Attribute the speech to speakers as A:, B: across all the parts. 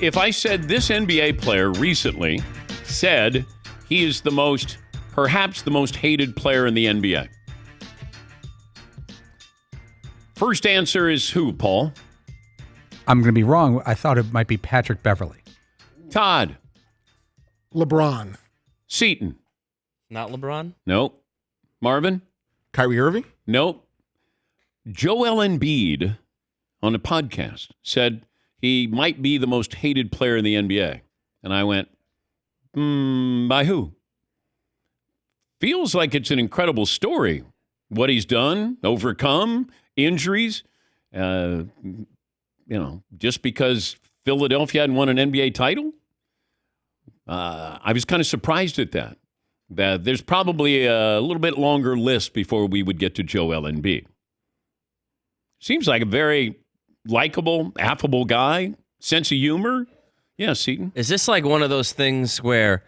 A: If I said this NBA player recently said he is perhaps the most hated player in the NBA. First answer is who, Paul?
B: I'm going to be wrong. I thought it might be Patrick Beverley.
A: Todd.
C: LeBron.
A: Seton.
D: Not LeBron?
A: Nope. Marvin?
C: Kyrie Irving?
A: Nope. Joel Embiid on a podcast said he might be the most hated player in the NBA. And I went, by who? Feels like it's an incredible story. What he's done, overcome, injuries. Just because Philadelphia hadn't won an NBA title. I was kind of surprised at that. That there's probably a little bit longer list before we would get to Joel Embiid. Seems like a very likable, affable guy, sense of humor. Yeah, Seton.
D: Is this like one of those things where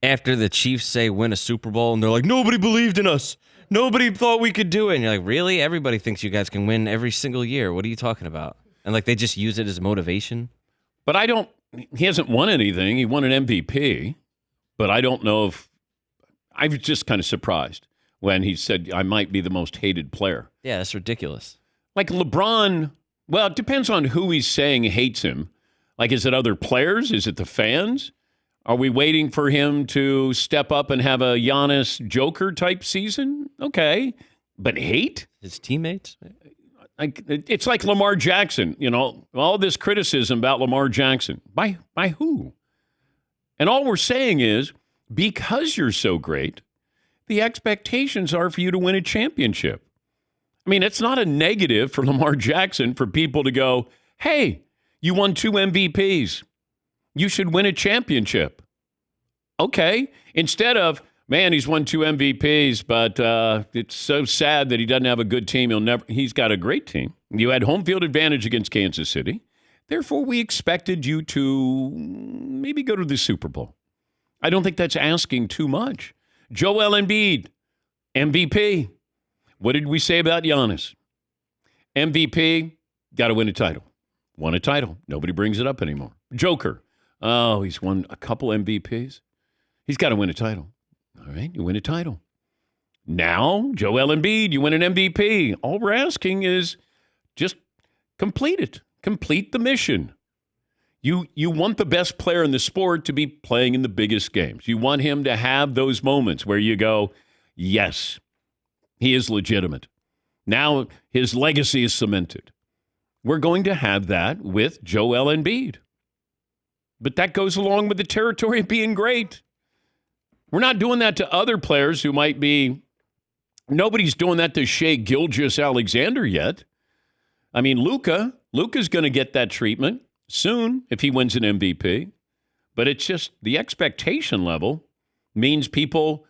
D: after the Chiefs say win a Super Bowl and they're like, nobody believed in us. Nobody thought we could do it. And you're like, really? Everybody thinks you guys can win every single year. What are you talking about? And like they just use it as motivation?
A: But he hasn't won anything. He won an MVP. But I don't know if, I was just kind of surprised when he said I might be the most hated player.
D: Yeah, that's ridiculous.
A: Like LeBron, well, it depends on who he's saying hates him. Like, is it other players? Is it the fans? Are we waiting for him to step up and have a Giannis Joker type season? Okay. But hate?
D: His teammates?
A: It's like Lamar Jackson, all this criticism about Lamar Jackson. By who? And all we're saying is, because you're so great, the expectations are for you to win a championship. I mean, it's not a negative for Lamar Jackson for people to go, hey, you won 2 MVPs. You should win a championship. Okay. Instead of, man, he's won 2 MVPs, but it's so sad that he doesn't have a good team. He's got a great team. You had home field advantage against Kansas City. Therefore, we expected you to maybe go to the Super Bowl. I don't think that's asking too much. Joel Embiid, MVP. What did we say about Giannis? MVP, got to win a title. Won a title. Nobody brings it up anymore. Joker. Oh, he's won a couple MVPs. He's got to win a title. All right, you win a title. Now, Joel Embiid, you win an MVP. All we're asking is just complete it. Complete the mission. You want the best player in the sport to be playing in the biggest games. You want him to have those moments where you go, yes, he is legitimate. Now his legacy is cemented. We're going to have that with Joel Embiid. But that goes along with the territory of being great. We're not doing that to other players who might be, nobody's doing that to Shai Gilgeous-Alexander yet. I mean, Luka's going to get that treatment soon if he wins an MVP. But it's just the expectation level means people,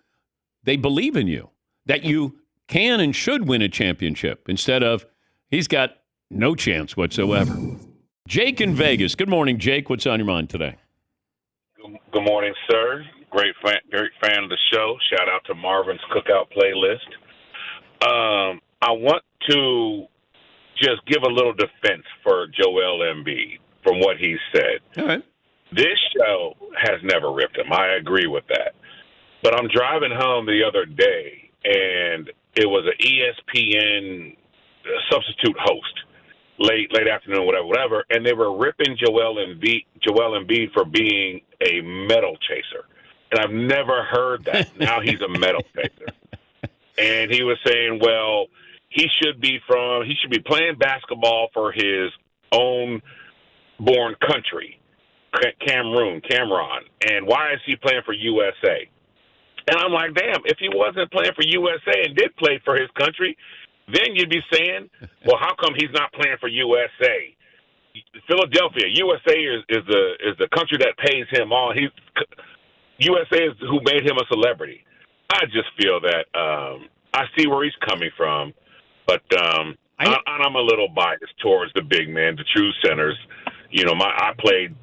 A: they believe in you, that you can and should win a championship instead of he's got no chance whatsoever. Jake in Vegas. Good morning, Jake. What's on your mind today?
E: Good morning, sir. Great fan of the show. Shout out to Marvin's Cookout playlist. I want to just give a little defense for Joel Embiid from what he said.
A: All right.
E: This show has never ripped him. I agree with that. But I'm driving home the other day, and it was an ESPN substitute host, late afternoon, whatever, and they were ripping Joel Embiid for being a medal chaser. And I've never heard that. Now he's a medal chaser. And he was saying, well, he should be playing basketball for his own born country, Cameroon. And why is he playing for USA? And I'm like, damn, if he wasn't playing for USA and did play for his country, then you'd be saying, well, how come he's not playing for USA? Philadelphia, USA is the country that pays him all. USA is who made him a celebrity. I just feel that I see where he's coming from, but I'm a little biased towards the big men, the true centers. You know, I played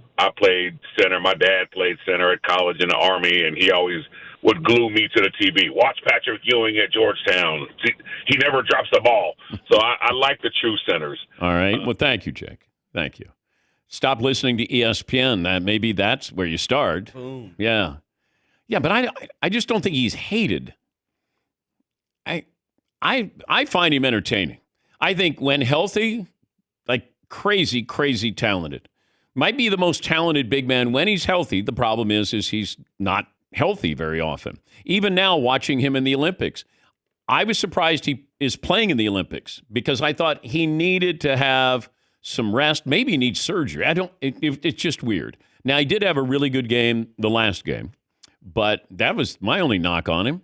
E: center. My dad played center at college in the Army, and he always would glue me to the TV. Watch Patrick Ewing at Georgetown. He never drops the ball. So I like the true centers.
A: All right. Well, thank you, Jake. Thank you. Stop listening to ESPN. Maybe that's where you start.
D: Boom.
A: Yeah. Yeah, but I just don't think he's hated. I find him entertaining. I think when healthy, like crazy, crazy talented. Might be the most talented big man when he's healthy. The problem is he's not healthy very often. Even now, watching him in the Olympics, I was surprised he is playing in the Olympics because I thought he needed to have some rest. Maybe he needs surgery. It's just weird. Now, he did have a really good game the last game, but that was my only knock on him.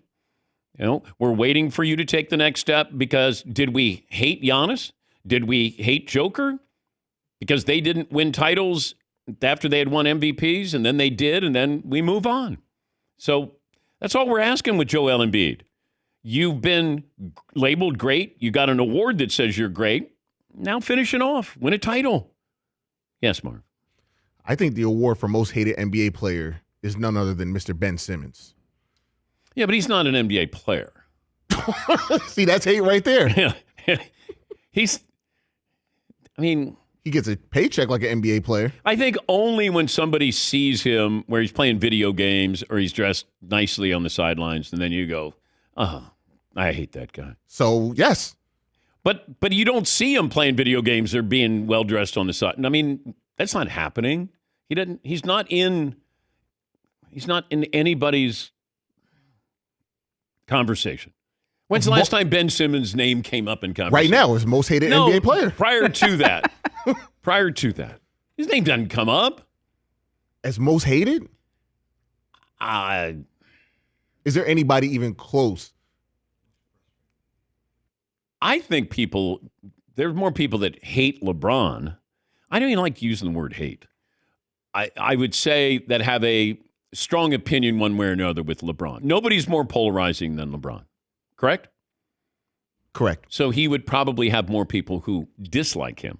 A: You know, we're waiting for you to take the next step because did we hate Giannis? Did we hate Joker? Because they didn't win titles after they had won MVPs, and then they did, and then we move on. So that's all we're asking with Joel Embiid. You've been labeled great. You got an award that says you're great. Now finish it off. Win a title. Yes, Mark.
C: I think the award for most hated NBA player is none other than Mr. Ben Simmons.
A: Yeah, but he's not an NBA player.
C: See, that's hate right there.
A: Yeah.
C: He gets a paycheck like an NBA player.
A: I think only when somebody sees him where he's playing video games or he's dressed nicely on the sidelines, and then you go, oh, I hate that guy.
C: So, yes.
A: But you don't see him playing video games or being well-dressed on the side. I mean, that's not happening. He's not in anybody's conversation. When's the last time Ben Simmons' name came up in conversation?
C: Right now, is most hated NBA player.
A: Prior to that. Prior to that. His name doesn't come up.
C: As most hated? Is there anybody even close?
A: I think there are more people that hate LeBron. I don't even like using the word hate. I would say that have a strong opinion one way or another with LeBron. Nobody's more polarizing than LeBron. Correct?
C: Correct.
A: So he would probably have more people who dislike him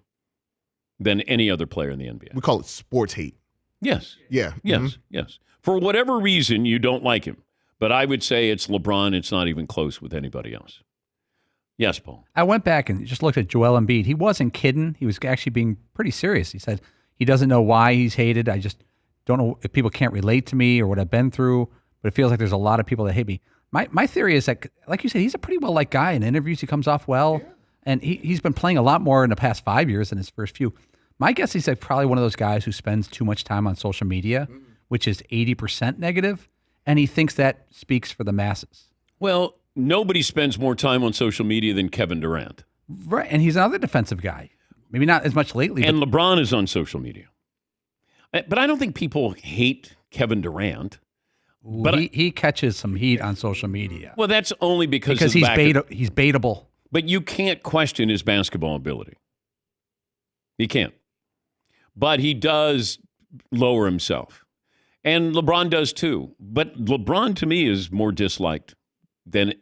A: than any other player in the NBA.
C: We call it sports hate.
A: Yes.
C: Yeah.
A: Yes.
C: Mm-hmm.
A: Yes. For whatever reason, you don't like him. But I would say it's LeBron. It's not even close with anybody else. Yes, Paul.
B: I went back and just looked at Joel Embiid. He wasn't kidding. He was actually being pretty serious. He said he doesn't know why he's hated. I just don't know if people can't relate to me or what I've been through, but it feels like there's a lot of people that hate me. My theory is that, like you said, he's a pretty well-liked guy. In interviews, he comes off well, and he's been playing a lot more in the past 5 years than his first few. My guess is like probably one of those guys who spends too much time on social media, which is 80% negative, and he thinks that speaks for the masses.
A: Well, nobody spends more time on social media than Kevin Durant.
B: Right, and he's another defensive guy. Maybe not as much lately.
A: And LeBron is on social media. But I don't think people hate Kevin Durant.
B: But he catches some heat on social media.
A: Well, that's only because
B: he's baitable.
A: But you can't question his basketball ability. You can't. But he does lower himself. And LeBron does too. But LeBron, to me, is more disliked than,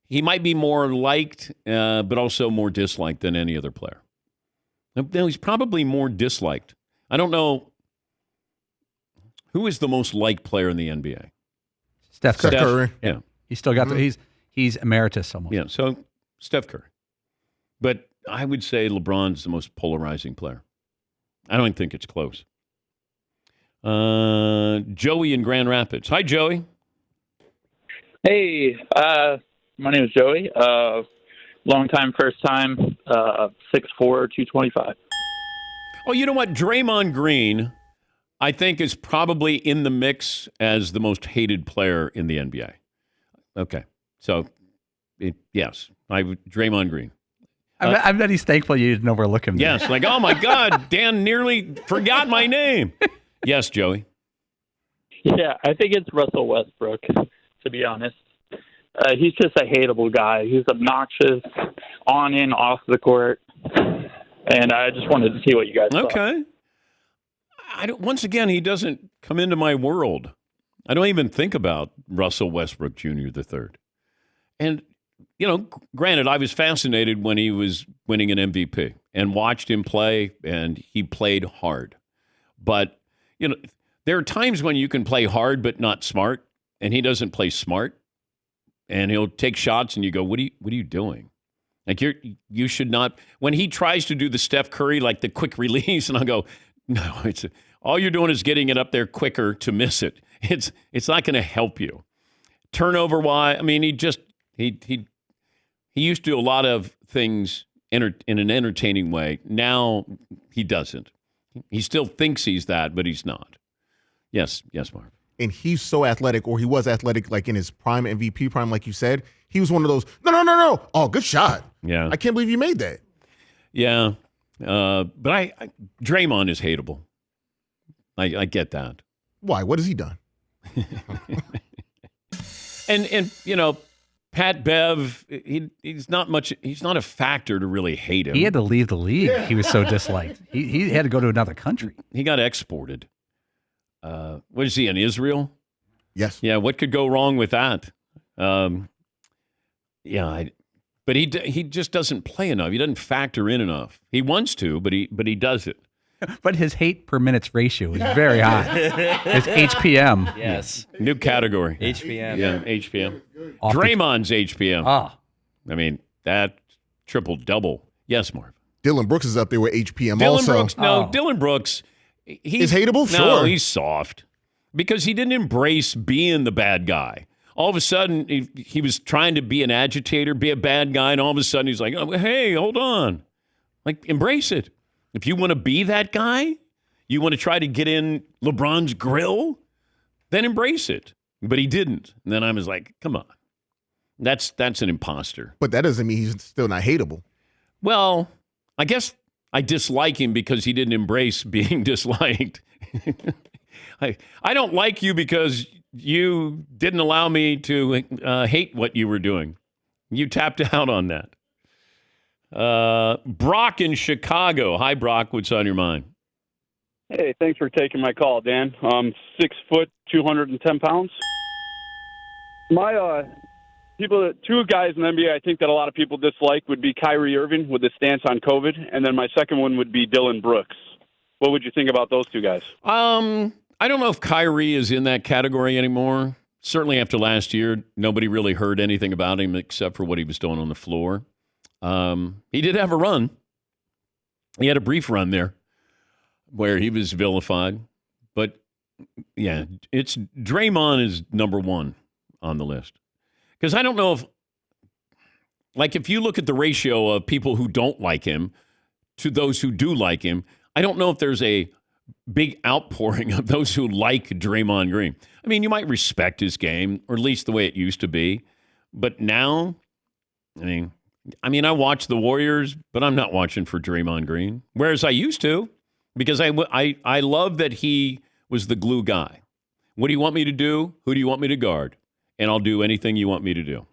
A: he might be more liked, but also more disliked than any other player. Now, he's probably more disliked. I don't know. Who is the most liked player in the NBA?
B: Steph
C: Curry.
A: Yeah.
B: He's still got he's emeritus almost.
A: Yeah, so Steph Curry. But I would say LeBron's the most polarizing player. I don't think it's close. Joey in Grand Rapids. Hi, Joey.
F: Hey, my name is Joey. Long time, first time, 6'4", 225.
A: Oh, you know what? Draymond Green, I think, is probably in the mix as the most hated player in the NBA. Okay. So, yes, Draymond Green.
B: I bet he's thankful you didn't overlook him.
A: Yes, like, oh my God, Dan nearly forgot my name. Yes, Joey.
F: Yeah, I think it's Russell Westbrook, to be honest. He's just a hateable guy. He's obnoxious on and off the court. And I just wanted to see what you guys thought.
A: Okay. Once again, he doesn't come into my world. I don't even think about Russell Westbrook Jr. III. And, granted, I was fascinated when he was winning an MVP and watched him play, and he played hard. But, there are times when you can play hard but not smart, and he doesn't play smart. And he'll take shots, and you go, what are you doing? Like, you should not. When he tries to do the Steph Curry, like the quick release, and I'll go, No, all you're doing is getting it up there quicker to miss it. It's not going to help you. Turnover wise, I mean, he used to do a lot of things in an entertaining way. Now he doesn't. He still thinks he's that, but he's not. Yes, Mark.
C: And he's so athletic, or he was athletic, like in his prime, MVP prime, like you said. He was one of those, no. Oh, good shot.
A: Yeah.
C: I can't believe you made that.
A: Yeah. But Draymond is hateable. I get that.
C: Why? What has he done?
A: And you know, Pat Bev, he's not a factor to really hate him.
B: He had to leave the league. He was so disliked. He had to go to another country.
A: He got exported. What is he, in Israel?
C: Yes.
A: Yeah, what could go wrong with that? But he just doesn't play enough. He doesn't factor in enough. He wants to, but he does it.
B: But his hate per minutes ratio is very high. His HPM.
D: Yes.
A: New category.
D: HPM.
A: Yeah, HPM.
B: Off the-
A: Draymond's HPM.
B: Ah.
A: I mean, that triple-double. Yes, Marv.
C: Dylan Brooks is up there with HPM
A: Dylan
C: also.
A: Brooks. No, Dylan Brooks. He's
C: hateable?
A: No,
C: Sure.
A: he's soft because he didn't embrace being the bad guy. All of a sudden, he was trying to be an agitator, be a bad guy, and all of a sudden he's like, oh, hey, hold on. Like, embrace it. If you want to be that guy, you want to try to get in LeBron's grill, then embrace it. But he didn't. And then I was like, come on. That's an imposter.
C: But that doesn't mean he's still not hateable.
A: Well, I guess I dislike him because he didn't embrace being disliked. I don't like you because you didn't allow me to hate what you were doing. You tapped out on that. Brock in Chicago. Hi, Brock. What's on your mind?
G: Hey, thanks for taking my call, Dan. 6 foot, 210 pounds. My two guys in the NBA I think that a lot of people dislike would be Kyrie Irving with his stance on COVID, and then my second one would be Dylan Brooks. What would you think about those two guys?
A: I don't know if Kyrie is in that category anymore. Certainly after last year, nobody really heard anything about him except for what he was doing on the floor. He did have a run. He had a brief run there where he was vilified. But, yeah, it's Draymond is number one on the list. Because I don't know if you look at the ratio of people who don't like him to those who do like him, I don't know if there's a big outpouring of those who like Draymond Green. I mean, you might respect his game, or at least the way it used to be. But now, I mean, I watch the Warriors, but I'm not watching for Draymond Green. Whereas I used to, because I love that he was the glue guy. What do you want me to do? Who do you want me to guard? And I'll do anything you want me to do.